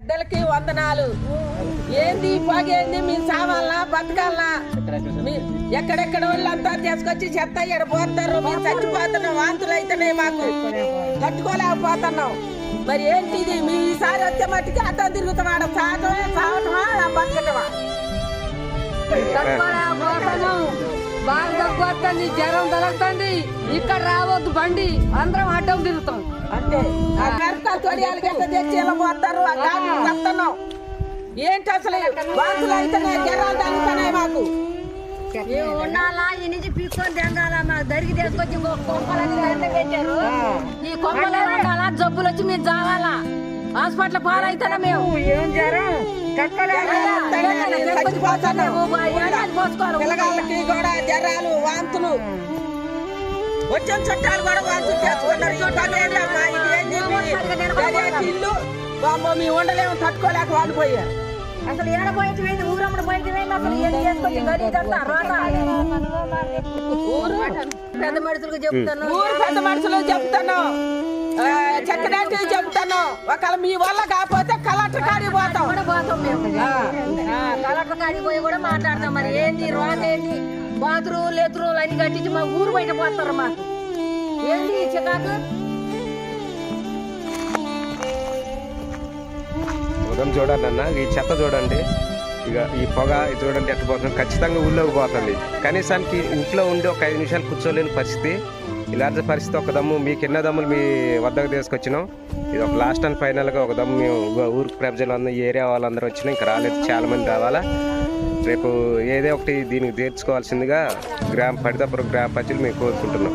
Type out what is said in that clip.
బిడ్డలకి వందనాలు. ఏంది పొగేంది, మీరు సావాలనా బతకాలనా? ఎక్కడెక్కడ వాళ్ళంతా తీసుకొచ్చి చెత్త ఎడపోతారు. మేము చచ్చిపోతున్నాం, వాంతులు అయితేనే మాకు తట్టుకోలేకపోతున్నాం. మరి ఏంటిది? మీ ఈసారి వచ్చే మట్టికి అట్టా తిరుగుతాం, సావటమా బతకటమా? బాగా తగ్గుతుంది, జ్వరం తొలగుతుంది. ఇక్కడ రావద్దు బండి, అందరం అడ్డం తిరుగుతాం అంతే. మిరపకాయలు తొడియాలు గట్ట తెచ్చి ఇలా పోతారు. ఆ గాలి వస్తున్నాం. ఏంటి అసలు వాంతులు అయితేనే జ్వరాలు తగ్గుతున్నాయి మాకు. ఉండాలా ఈ నుంచి పీక్కొని తెంగాల మాకు దరికి తీసుకొచ్చి కొమ్మలని పెట్టారు. ఈ కొమ్మలే ఉండాలా, జబ్బులు వచ్చి మీరు చావాలా, హాస్పిటల్ పాలైతేనే మేము. ఏం జ్వరం పిల్లగాళ్ళకి కూడా జ్వరాలు వాంతులు, వచ్చిన చుట్టాలు కూడా వాంతులు తెచ్చుకున్నారు. ఇల్లు బాబు మీ ఉండలేము, తట్టుకోలేక వాళ్ళు పోయారు. అసలు ఏడపోయింది ఊరమ్మడి పోయింది. అసలు ఏం చేసుకొచ్చి ఊరు పెద్ద మనుషులకు చెప్తాను, ఊరు పెద్ద మనుషులు చెప్తాను, చక్కడాంటి చెప్తాను. ఒకవేళ మీ వల్ల కాకపోతే కలెక్టర్ కాడికి పోతాం. మేము కలెక్టర్ కాడికి పోయి కూడా మాట్లాడతాం. మరి ఏంది రోగం ఏంది, బాత్రూమ్ లెత్రూలు అన్ని కట్టించి మా ఊరు బయట పోతారు. మాకు ఏంది చికాకు? ఉదయం చూడండి అన్న, ఈ చెత్త చూడండి, ఇక ఈ పొగ ఇది చూడండి ఎట్లా పోతుంది. ఖచ్చితంగా ఊళ్ళోకి పోతుంది. కనీసానికి ఇంట్లో ఉండి ఒక 5 నిమిషాలు కూర్చోలేని పరిస్థితి. ఇలాంటి పరిస్థితి ఒక దమ్ము మీకు ఎన్నో దమ్ములు మీ వద్దకు తీసుకొచ్చినాం. ఇది ఒక లాస్ట్ అండ్ ఫైనల్గా ఒక దమ్ము మేము ఊరికి ప్రజలందరూ ఈ ఏరియా వాళ్ళందరూ వచ్చినా ఇంకా రాలేదు, చాలా మంది రావాలా. రేపు ఏదో ఒకటి దీనికి తీర్చుకోవాల్సిందిగా పడిదపురం గ్రామ ప్రజలు మేము కోరుకుంటున్నాం.